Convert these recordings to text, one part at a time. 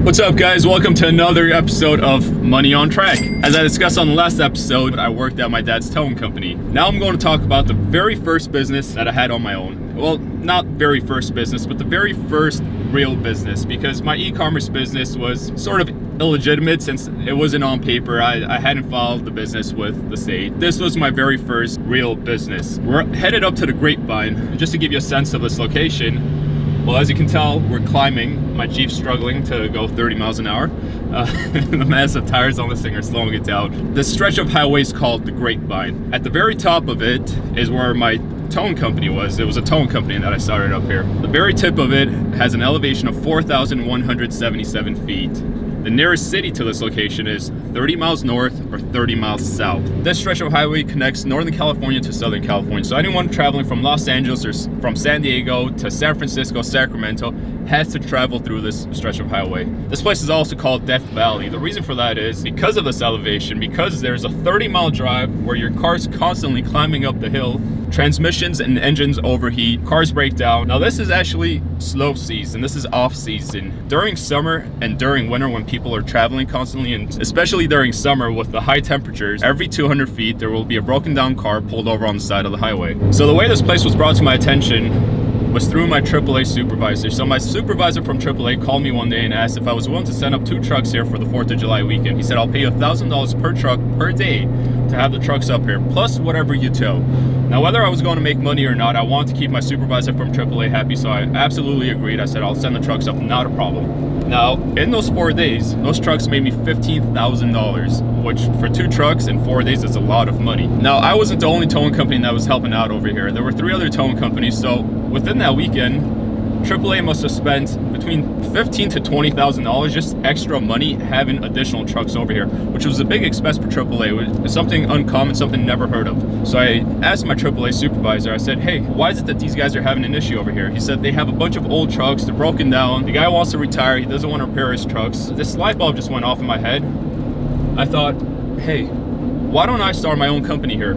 What's up, guys? Welcome to another episode of Money on Track. As I discussed on the last episode, I worked at my dad's towing company. Now I'm going to talk about the very first business that I had on my own. Well, not very first business, but the very first real business, because my e-commerce business was sort of illegitimate since it wasn't on paper. I hadn't filed the business with the state. This was my very first real business. We're headed up to the Grapevine. Just to give you a sense of this location, well, as you can tell, we're climbing. My Jeep's struggling to go 30 miles an hour. The massive tires on this thing are slowing it down. This stretch of highway is called the Grapevine. At the very top of it is where my towing company was. It was a towing company that I started up here. The very tip of it has an elevation of 4,177 feet. The nearest city to this location is 30 miles north or 30 miles south. This stretch of highway connects Northern California to Southern California. So anyone traveling from Los Angeles or from San Diego to San Francisco, Sacramento, has to travel through this stretch of highway. This place is also called Death Valley. The reason for that is because of this elevation, because there's a 30-mile drive where your car's constantly climbing up the hill, transmissions and engines overheat, cars break down. Now this is actually slow season, this is off season. During summer and during winter when people are traveling constantly, and especially during summer with the high temperatures, every 200 feet there will be a broken down car pulled over on the side of the highway. So the way this place was brought to my attention was through my AAA supervisor. So my supervisor from AAA called me one day and asked if I was willing to send up 2 trucks here for the 4th of July weekend. He said, I'll pay you $1,000 per truck per day to have the trucks up here, plus whatever you tow. Now, whether I was going to make money or not, I wanted to keep my supervisor from AAA happy, so I absolutely agreed. I said, I'll send the trucks up, not a problem. Now, in those 4 days, those trucks made me $15,000, which for 2 trucks in 4 days is a lot of money. Now, I wasn't the only towing company that was helping out over here. There were 3 other towing companies, so within that weekend, AAA must have spent between $15,000 to $20,000 just extra money having additional trucks over here, which was a big expense for AAA. It's something uncommon, something never heard of. So I asked my AAA supervisor, I said, hey, why is it that these guys are having an issue over here? He said they have a bunch of old trucks, they're broken down, the guy wants to retire, he doesn't want to repair his trucks. This light bulb just went off in my head. I thought, hey, why don't I start my own company here?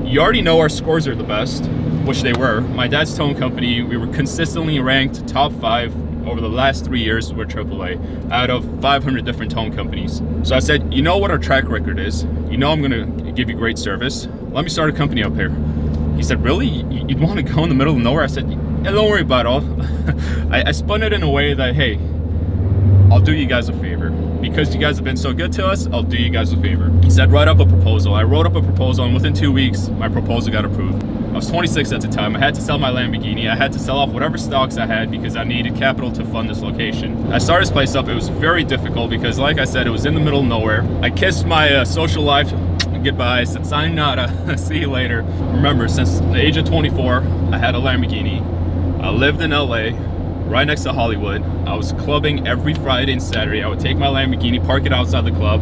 You already know our scores are the best, which they were. My dad's towing company, we were consistently ranked top 5 over the last 3 years with AAA out of 500 different towing companies. So I said, you know what our track record is. You know I'm gonna give you great service. Let me start a company up here. He said, really? You'd want to go in the middle of nowhere? I said, yeah, don't worry about it all. I spun it in a way that, hey, I'll do you guys a favor. Because you guys have been so good to us, I'll do you guys a favor. He said, write up a proposal. I wrote up a proposal, and within 2 weeks, my proposal got approved. I was 26 at the time. I had to sell my Lamborghini. I had to sell off whatever stocks I had because I needed capital to fund this location. I started this place up. It was very difficult because, like I said, it was in the middle of nowhere. I kissed my social life goodbye. I said, sayonara, see you later. Remember, since the age of 24, I had a Lamborghini. I lived in LA, right next to Hollywood. I was clubbing every Friday and Saturday. I would take my Lamborghini, park it outside the club,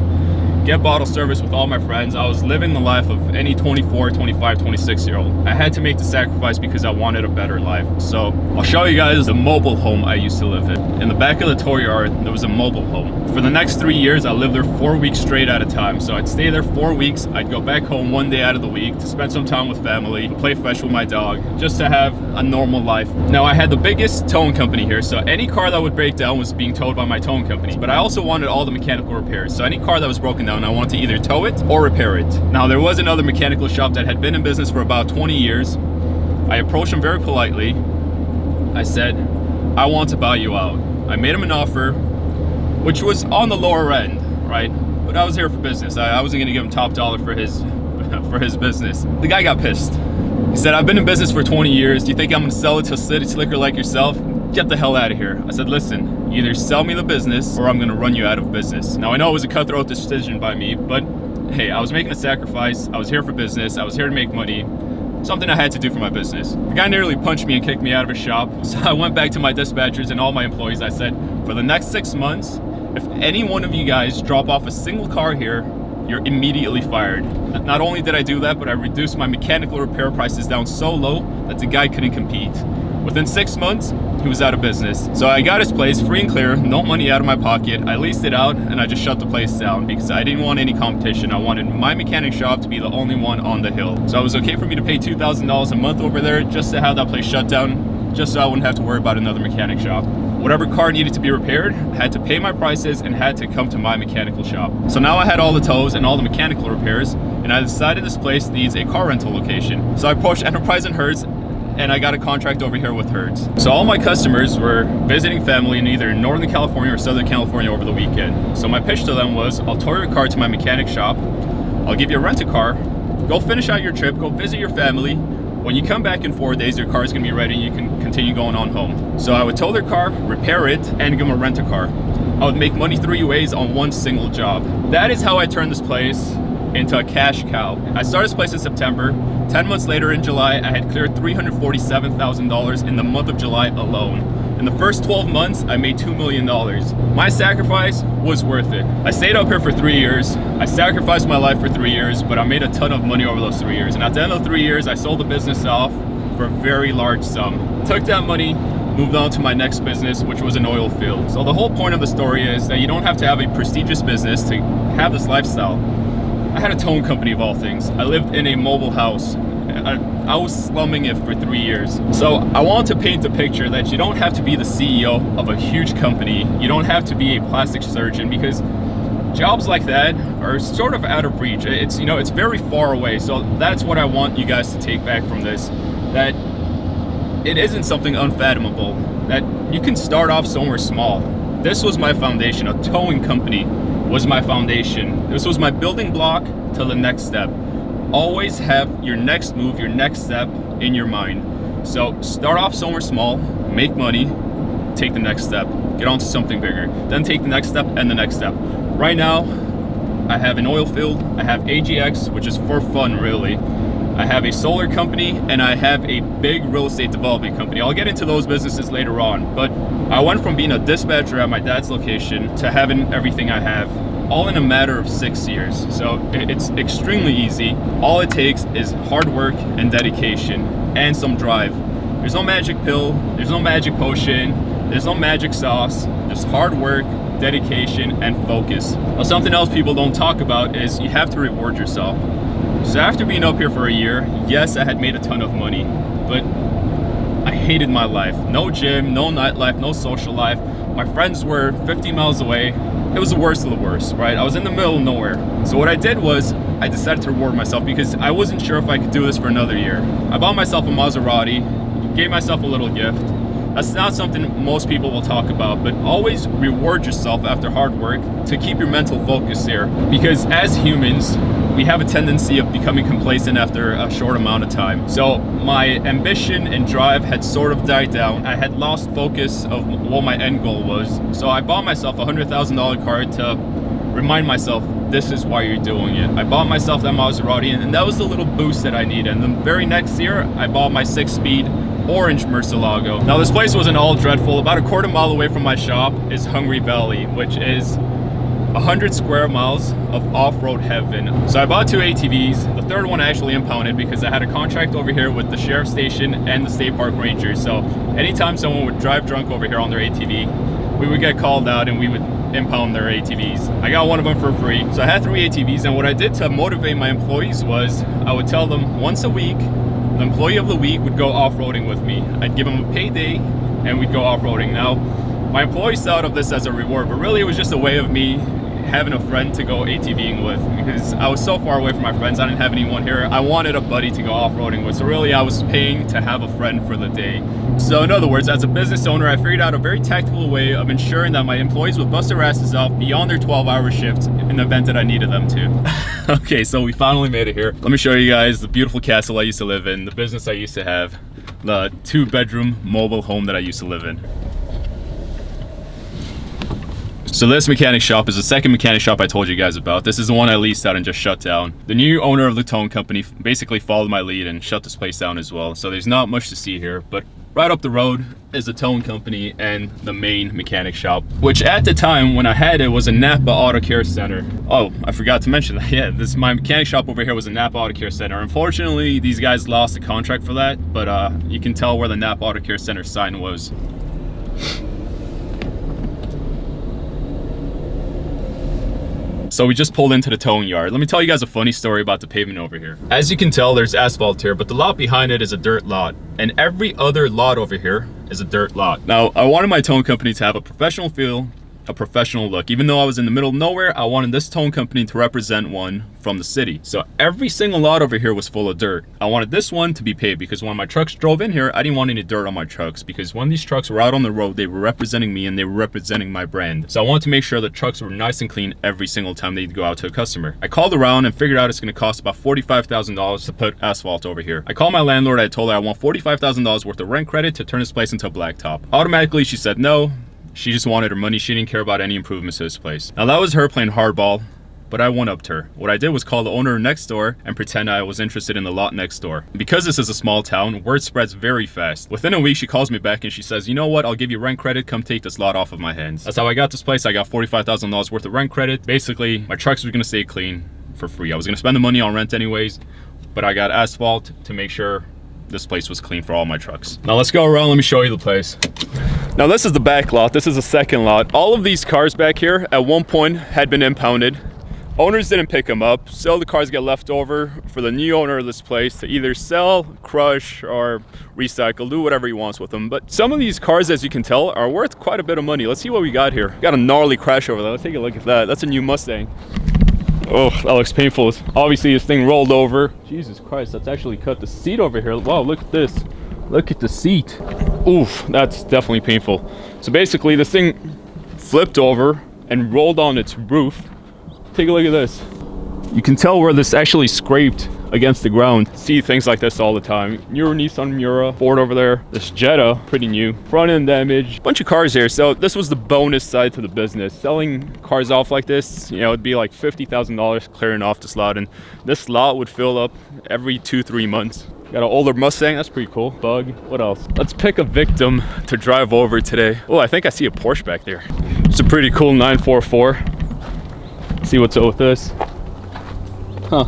get bottle service with all my friends. I was living the life of any 24, 25, 26-year-old. I had to make the sacrifice because I wanted a better life. So I'll show you guys the mobile home I used to live in. In the back of the tow yard, there was a mobile home. For the next 3 years, I lived there 4 weeks straight at a time. So I'd stay there 4 weeks. I'd go back home 1 day out of the week to spend some time with family, play fetch with my dog, just to have a normal life. Now, I had the biggest towing company here, so any car that would break down was being towed by my towing company. But I also wanted all the mechanical repairs. So any car that was broken down, I wanted to either tow it or repair it. Now, there was another mechanical shop that had been in business for about 20 years. I approached him very politely. I said, I want to buy you out. I made him an offer, which was on the lower end, right? But I was here for business. I wasn't gonna give him top dollar for his business. The guy got pissed. He said, I've been in business for 20 years. Do you think I'm gonna sell it to a city slicker like yourself? Get the hell out of here. I said, listen, either sell me the business or I'm gonna run you out of business. Now, I know it was a cutthroat decision by me, but hey, I was making a sacrifice. I was here for business. I was here to make money. Something I had to do for my business. The guy nearly punched me and kicked me out of his shop. So I went back to my dispatchers and all my employees. I said, for the next 6 months, if any one of you guys drop off a single car here, you're immediately fired. Not only did I do that, but I reduced my mechanical repair prices down so low that the guy couldn't compete. Within 6 months, he was out of business. So I got his place free and clear, no money out of my pocket. I leased it out and I just shut the place down because I didn't want any competition. I wanted my mechanic shop to be the only one on the hill. So it was okay for me to pay $2,000 a month over there just to have that place shut down, just so I wouldn't have to worry about another mechanic shop. whatever car needed to be repaired had to pay my prices and had to come to my mechanical shop. So now I had all the tows and all the mechanical repairs, and I decided this place needs a car rental location. So I approached Enterprise and Hertz, and I got a contract over here with Hertz. So all my customers were visiting family in either Northern California or Southern California over the weekend. So my pitch to them was, I'll tow your car to my mechanic shop, I'll give you a rent-a-car, go finish out your trip, go visit your family. When you come back in 4 days, your car is gonna be ready and you can continue going on home. So I would tow their car, repair it, and give them a rent-a-car. I would make money 3 ways on one single job. That is how I turned this place into a cash cow. I started this place in September. 10 months later in July, I had cleared $347,000 in the month of July alone. In the first 12 months, I made $2 million. My sacrifice was worth it. I stayed up here for 3 years. I sacrificed my life for 3 years, but I made a ton of money over those 3 years. And at the end of the 3 years, I sold the business off for a very large sum. Took that money, moved on to my next business, which was an oil field. So the whole point of the story is that you don't have to have a prestigious business to have this lifestyle. I had a towing company of all things. I lived in a mobile house. I was slumming it for 3 years. So I want to paint a picture that you don't have to be the CEO of a huge company. You don't have to be a plastic surgeon, because jobs like that are sort of out of reach. It's, you know, it's very far away. So that's what I want you guys to take back from this, that it isn't something unfathomable, that you can start off somewhere small. This was my foundation. A towing company was my foundation. This was my building block to the next step. Always have your next move, your next step in your mind. So start off somewhere small, make money, take the next step, get on to something bigger, then take the next step and the next step. Right now, I have an oil field, I have AGX, which is for fun really. I have a solar company, and I have a big real estate development company. I'll get into those businesses later on, but I went from being a dispatcher at my dad's location to having everything I have, all in a matter of 6 years. So it's extremely easy. All it takes is hard work and dedication and some drive. There's no magic pill, there's no magic potion, there's no magic sauce, just hard work, dedication, and focus. Now, something else people don't talk about is you have to reward yourself. So after being up here for a year, yes, I had made a ton of money, but I hated my life. No gym, no nightlife, no social life. My friends were 50 miles away. It was the worst of the worst, right? I was in the middle of nowhere. So what I did was I decided to reward myself, because I wasn't sure if I could do this for another year. I bought myself a Maserati, gave myself a little gift. That's not something most people will talk about, but always reward yourself after hard work to keep your mental focus there. Because as humans, we have a tendency of becoming complacent after a short amount of time. So my ambition and drive had sort of died down. I had lost focus of what my end goal was. So I bought myself a $100,000 car to remind myself, this is why you're doing it. I bought myself that Maserati, and that was the little boost that I needed. And the very next year, I bought my 6-speed orange Murcielago. Now this place wasn't all dreadful. About a quarter mile away from my shop is Hungry Valley, which is 100 square miles of off-road heaven. So I bought 2 ATVs. The third one I actually impounded because I had a contract over here with the sheriff's station and the state park ranger. So anytime someone would drive drunk over here on their ATV, we would get called out and we would impound their ATVs. I got one of them for free. So I had 3 ATVs, and what I did to motivate my employees was I would tell them once a week, the employee of the week would go off-roading with me. I'd give them a payday and we'd go off-roading. Now, my employees thought of this as a reward, but really it was just a way of me having a friend to go ATVing with, because I was so far away from my friends. I didn't have anyone here. I wanted a buddy to go off-roading with, so really I was paying to have a friend for the day. So in other words, as a business owner, I figured out a very tactical way of ensuring that my employees would bust their asses off beyond their 12-hour shifts in the event that I needed them to. Okay, so we finally made it here. Let me show you guys the beautiful castle I used to live in, the business I used to have, the 2-bedroom mobile home that I used to live in. So this mechanic shop is the second mechanic shop I told you guys about. This is the one I leased out and just shut down. The new owner of the towing company basically followed my lead and shut this place down as well. So there's not much to see here, but right up the road is the towing company and the main mechanic shop, which at the time when I had it was a Napa Auto Care Center. Oh, I forgot to mention that. Yeah, my mechanic shop over here was a Napa Auto Care Center. Unfortunately, these guys lost the contract for that, but you can tell where the Napa Auto Care Center sign was. So So we just pulled into the towing yard. Let me tell you guys a funny story about the pavement over here. As you can tell, there's asphalt here, but the lot behind it is a dirt lot. And every other lot over here is a dirt lot. Now, I wanted my towing company to have a professional feel, a professional look. Even though I was in the middle of nowhere, I wanted this towing company to represent one from the city. So every single lot over here was full of dirt. I wanted this one to be paved because when my trucks drove in here, I didn't want any dirt on my trucks, because when these trucks were out on the road, they were representing me and they were representing my brand. So I wanted to make sure the trucks were nice and clean every single time they'd go out to a customer. I called around and figured out it's going to cost about $45,000 to put asphalt over here. I called my landlord. I told her I want $45,000 worth of rent credit to turn this place into a blacktop. Automatically, she said no. She just wanted her money. She didn't care about any improvements to this place. Now that was her playing hardball, but I one-upped her. What I did was call the owner next door and pretend I was interested in the lot next door. Because this is a small town, word spreads very fast. Within a week, she calls me back and she says, you know what, I'll give you rent credit, come take this lot off of my hands. That's how I got this place. I got $45,000 worth of rent credit. Basically, my trucks were gonna stay clean for free. I was gonna spend the money on rent anyways, but I got asphalt to make sure this place was clean for all my trucks. Now let's go around, let me show you the place. Now this is the back lot, this is the second lot. All of these cars back here at one point had been impounded. Owners didn't pick them up, so the cars get left over for the new owner of this place to either sell, crush, or recycle, do whatever he wants with them. But some of these cars, as you can tell, are worth quite a bit of money. Let's see what we got here. Got a gnarly crash over there. Let's take a look at that. That's a new Mustang. Oh, that looks painful. Obviously this thing rolled over. Jesus Christ, that's actually cut the seat over here. Wow, look at this. Look at the seat. Oof, that's definitely painful. So basically this thing flipped over and rolled on its roof. Take a look at this. You can tell where this actually scraped against the ground. See things like this all the time. Newer Nissan Miura, Ford over there. This Jetta, pretty new. Front end damage. Bunch of cars here. So this was the bonus side to the business. Selling cars off like this, you know, it'd be like $50,000 clearing off this lot, and this lot would fill up every 2-3 months. Got an older Mustang, that's pretty cool. Bug, what else? Let's pick a victim to drive over today. Oh, I think I see a Porsche back there. It's a pretty cool 944. See what's up with this. Huh.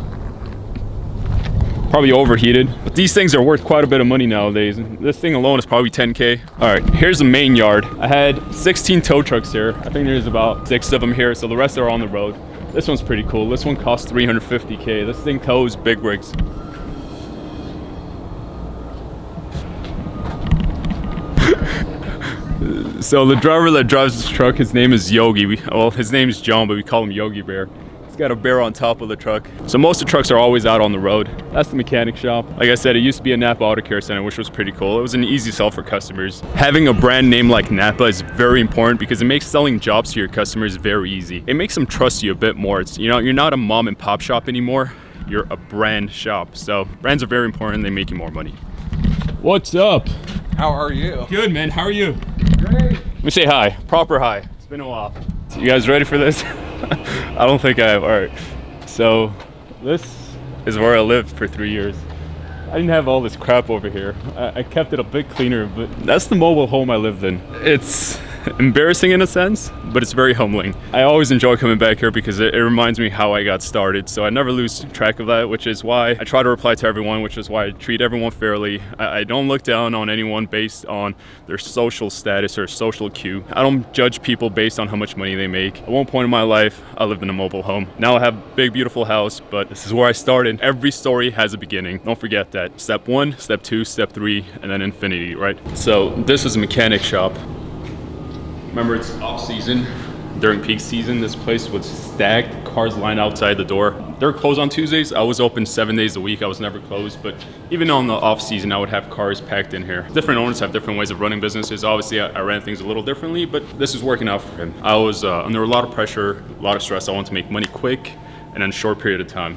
Probably overheated. But these things are worth quite a bit of money nowadays. This thing alone is probably 10K. All right, here's the main yard. I had 16 tow trucks here. I think there's about 6 of them here, so the rest are on the road. This one's pretty cool. This one costs 350K. This thing tows big rigs. So the driver that drives this truck, his name is Yogi. Well, his name is John, but we call him Yogi Bear. He's got a bear on top of the truck. So most of the trucks are always out on the road. That's the mechanic shop. Like I said, it used to be a Napa Auto Care Center, which was pretty cool. It was an easy sell for customers. Having a brand name like Napa is very important because it makes selling jobs to your customers very easy. It makes them trust you a bit more. It's, you know, you're not a mom and pop shop anymore. You're a brand shop. So brands are very important. They make you more money. What's up? How are you? Good, man. How are you? Great. Let me say hi. Proper hi. It's been a while. So you guys ready for this? I don't think I have. All right. So this is where I lived for 3 years. I didn't have all this crap over here. I kept it a bit cleaner, but that's the mobile home I lived in. It's embarrassing in a sense, but it's very humbling. I always enjoy coming back here because it reminds me how I got started. So I never lose track of that, which is why I try to reply to everyone, which is why I treat everyone fairly. I don't look down on anyone based on their social status or social cue. I don't judge people based on how much money they make. At one point in my life, I lived in a mobile home. Now I have a big, beautiful house, but this is where I started. Every story has a beginning. Don't forget that. Step 1, step 2, step 3, and then infinity, right? So this is a mechanic shop. Remember, it's off season. During peak season, this place was stacked. Cars lined outside the door. They're closed on Tuesdays. I was open 7 days a week. I was never closed, but even on the off season, I would have cars packed in here. Different owners have different ways of running businesses. Obviously, I ran things a little differently, but this is working out for him. I was under a lot of pressure, a lot of stress. I wanted to make money quick and in a short period of time.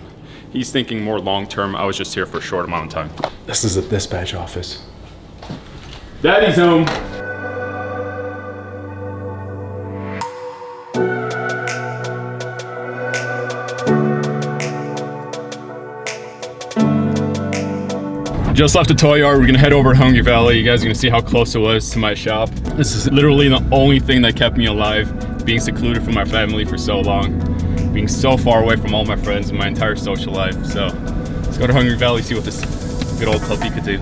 He's thinking more long-term. I was just here for a short amount of time. This is a dispatch office. Daddy's home. Just left the toy yard. We're gonna head over to Hungry Valley. You guys are gonna see how close it was to my shop. This is literally the only thing that kept me alive, being secluded from my family for so long, being so far away from all my friends and my entire social life. So let's go to Hungry Valley, see what this good old puppy could do.